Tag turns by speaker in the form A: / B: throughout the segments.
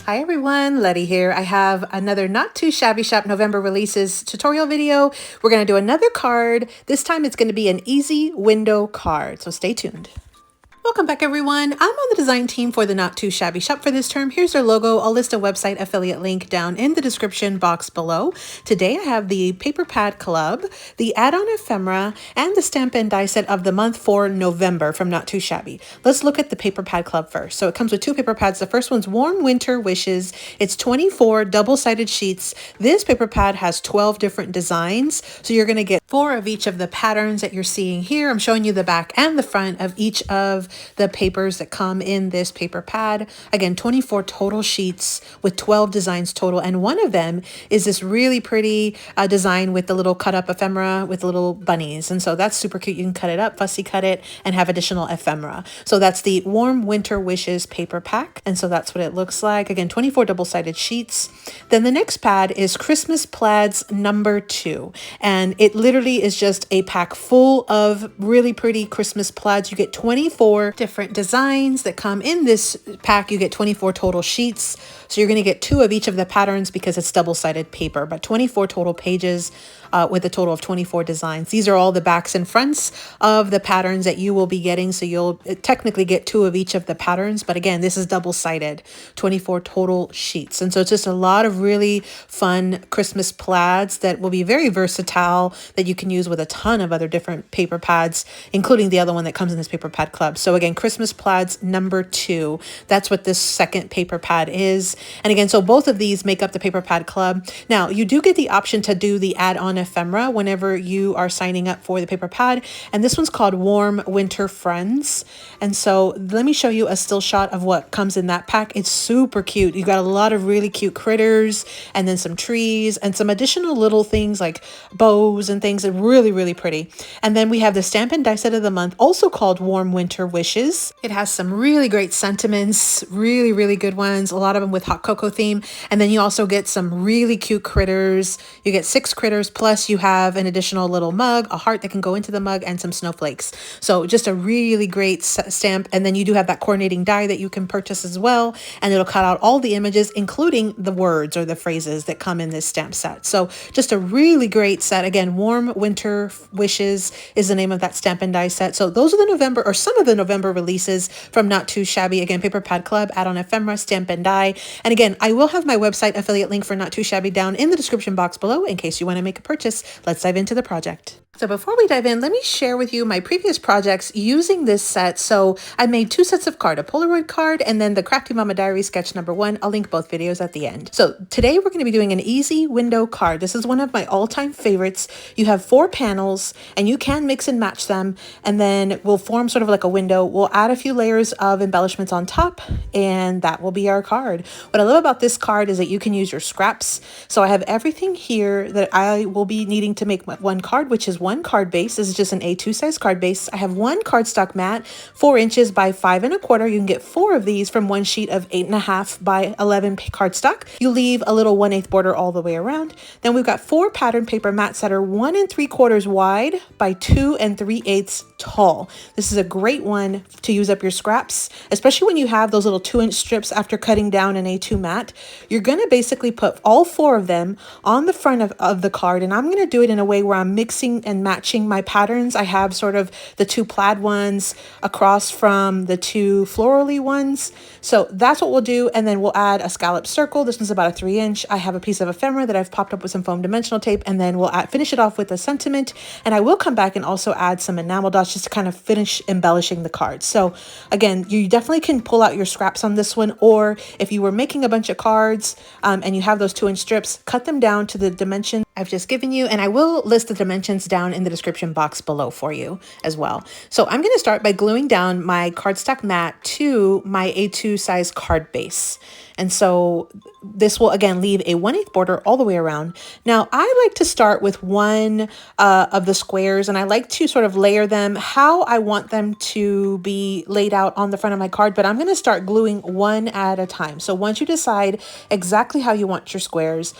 A: Hi everyone, Letty here. I have another not too shabby shop November releases tutorial video. We're going to do another card. This time it's going to be an easy window card, so stay tuned. Welcome back everyone. I'm on the design team for the Not Too Shabby Shop for this term. Here's their logo. I'll list a website affiliate link down in the description box below. Today I have the Paper Pad Club, the add-on ephemera, and the stamp and die set of the month for November from Not Too Shabby. Let's look at the Paper Pad Club first. So it comes with two paper pads. The first one's Warm Winter Wishes. It's 24 double-sided sheets. This paper pad has 12 different designs. So you're going to get 4 of each of the patterns that you're seeing here. I'm showing you the back and the front of each of the papers that come in this paper pad. Again, 24 total sheets with 12 designs total, and one of them is this really pretty design with the little cut up ephemera with little bunnies, and so that's super cute. You can cut it up, fussy cut it, and have additional ephemera. So that's the Warm Winter Wishes paper pack, and so that's what it looks like. Again, 24 double-sided sheets. Then the next pad is Christmas Plaids number 2, and it literally is just a pack full of really pretty Christmas plaids. You get 24 different designs that come in this pack. You get 24 total sheets. So you're going to get 2 of each of the patterns because it's double-sided paper, but 24 total pages with a total of 24 designs. These are all the backs and fronts of the patterns that you will be getting. So you'll technically get 2 of each of the patterns. But again, this is double-sided, 24 total sheets. And so it's just a lot of really fun Christmas plaids that will be very versatile that you can use with a ton of other different paper pads, including the other one that comes in this Paper Pad Club. So again, Christmas Plaids number 2. That's what this second paper pad is. And again, so both of these make up the Paper Pad Club. Now, you do get the option to do the add-on ephemera whenever you are signing up for the paper pad. And this one's called Warm Winter Friends. And so let me show you a still shot of what comes in that pack. It's super cute. You got a lot of really cute critters and then some trees and some additional little things like bows and things. That really, really pretty. And then we have the stamp and die set of the month, also called Warm Winter Wishes. It has some really great sentiments, really, really good ones. A lot of them with hot cocoa theme. And then you also get some really cute critters. You get 6 critters, plus you have an additional little mug, a heart that can go into the mug, and some snowflakes. So just a really great stamp. And then you do have that coordinating die that you can purchase as well. And it'll cut out all the images, including the words or the phrases that come in this stamp set. So just a really great set. Again, Warm Winter Wishes is the name of that stamp and die set. So those are the November, or some of the November releases from Not Too Shabby. Again, Paper Pad Club, add-on ephemera, stamp and die. And again, I will have my website affiliate link for Not Too Shabby down in the description box below in case you want to make a purchase. Let's dive into the project. So before we dive in, let me share with you my previous projects using this set. So I made 2 sets of card, a Polaroid card and then the Crafty Mama Diary sketch number 1. I'll link both videos at the end. So today we're going to be doing an easy window card. This is one of my all-time favorites. You have 4 panels and you can mix and match them, and then we'll form sort of like a window. We'll add a few layers of embellishments on top, and that will be our card. What I love about this card is that you can use your scraps. So I have everything here that I will be needing to make one card, which is one card base. This is just an A2 size card base. I have one cardstock mat, 4 inches by 5 1/4. You can get 4 of these from one sheet of 8 1/2 by 11 cardstock. You leave a little 1/8 border all the way around. Then we've got 4 pattern paper mats that are 1 3/4 wide by 2 3/8 tall. This is a great one to use up your scraps, especially when you have those little 2-inch strips after cutting down an A2 mat. You're going to basically put all 4 of them on the front of the card, and I'm going to do it in a way where I'm mixing and matching my patterns. I have sort of the 2 plaid ones across from the 2 florally ones. So that's what we'll do. And then we'll add a scalloped circle. This one's about a 3-inch. I have a piece of ephemera that I've popped up with some foam dimensional tape, and then we'll finish it off with a sentiment. And I will come back and also add some enamel dots just to kind of finish embellishing the card. So again, you definitely can pull out your scraps on this one, or if you were making a bunch of cards and you have those 2-inch strips, cut them down to the dimension I've just given you, and I will list the dimensions down in the description box below for you as well. So I'm going to start by gluing down my cardstock mat to my A2 size card base. And so this will again leave a 1/8 border all the way around. Now I like to start with one of the squares, and I like to sort of layer them how I want them to be laid out on the front of my card, but I'm going to start gluing one at a time. So once you decide exactly how you want your squares,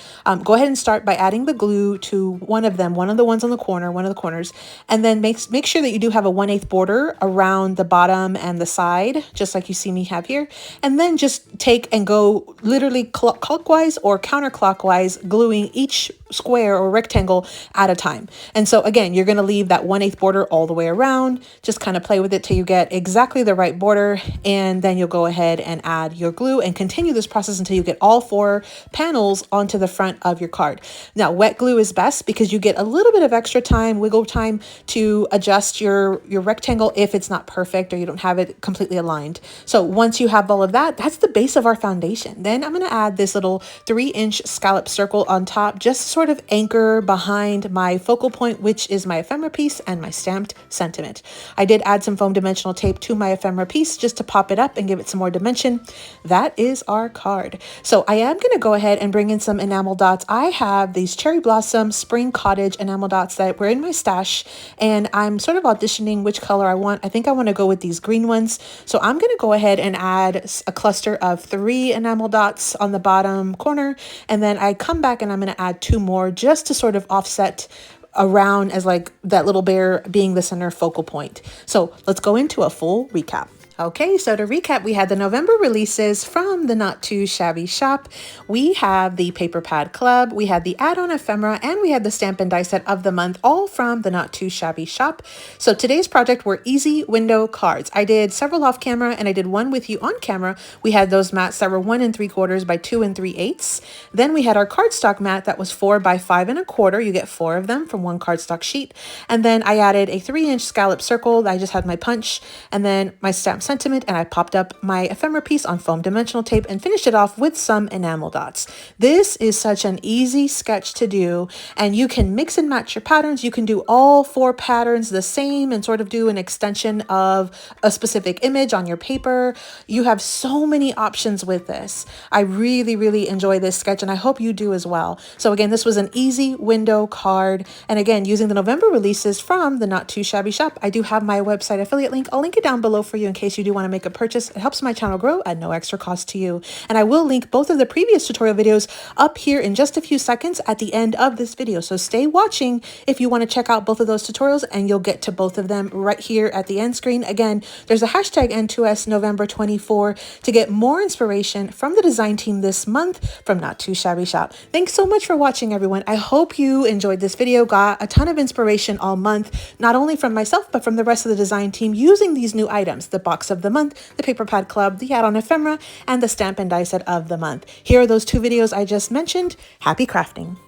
A: go ahead and start by adding the glue glue to one of them, one of the ones on the corner, one of the corners, and then make sure that you do have a 1/8 border around the bottom and the side, just like you see me have here. And then just take and go literally clockwise or counterclockwise, gluing each square or rectangle at a time. And so again, you're going to leave that 1/8 border all the way around. Just kind of play with it till you get exactly the right border, and then you'll go ahead and add your glue and continue this process until you get all 4 panels onto the front of your card. Now, wet glue is best because you get a little bit of extra time, wiggle time, to adjust your rectangle if it's not perfect or you don't have it completely aligned. So once you have all of that, that's the base of our foundation. Then I'm going to add this little 3-inch scallop circle on top, just to sort of anchor behind my focal point, which is my ephemera piece and my stamped sentiment. I did add some foam dimensional tape to my ephemera piece just to pop it up and give it some more dimension. That is our card. So I am going to go ahead and bring in some enamel dots. I have these Cherry Blossom Spring Cottage enamel dots that were in my stash, and I'm sort of auditioning which color I want. I think I want to go with these green ones. So I'm going to go ahead and add a cluster of 3 enamel dots on the bottom corner, and then I come back and I'm going to add 2 more just to sort of offset around as like that little bear being the center focal point. So let's go into a full recap. Okay, so to recap, we had the November releases from the Not Too Shabby shop. We have the Paper Pad Club, we had the add-on ephemera, and we had the stamp and die set of the month, all from the Not Too Shabby shop. So today's project were easy window cards. I did several off camera and I did one with you on camera. We had those mats that were 1 3/4 by 2 3/8. Then we had our cardstock mat that was 4 by 5 1/4. You get 4 of them from one cardstock sheet. And then I added a 3-inch scallop circle. I just had my punch, and then my stamp sentiment, and I popped up my ephemera piece on foam dimensional tape and finished it off with some enamel dots. This is such an easy sketch to do, and you can mix and match your patterns. You can do all 4 patterns the same and sort of do an extension of a specific image on your paper. You have so many options with this. I really, really enjoy this sketch, and I hope you do as well. So again, this was an easy window card, and again, using the November releases from the Not Too Shabby shop. I do have my website affiliate link. I'll link it down below for you in case you do want to make a purchase. It helps my channel grow at no extra cost to you. And I will link both of the previous tutorial videos up here in just a few seconds at the end of this video. So stay watching if you want to check out both of those tutorials, and you'll get to both of them right here at the end screen. Again, there's a hashtag N2S November 24 to get more inspiration from the design team this month from Not Too Shabby shop. Thanks so much for watching, everyone. I hope you enjoyed this video, got a ton of inspiration all month, not only from myself, but from the rest of the design team using these new items, the box of the month, the Paper Pad Club, the add-on ephemera, and the stamp and die set of the month. Here are those 2 videos I just mentioned. Happy crafting.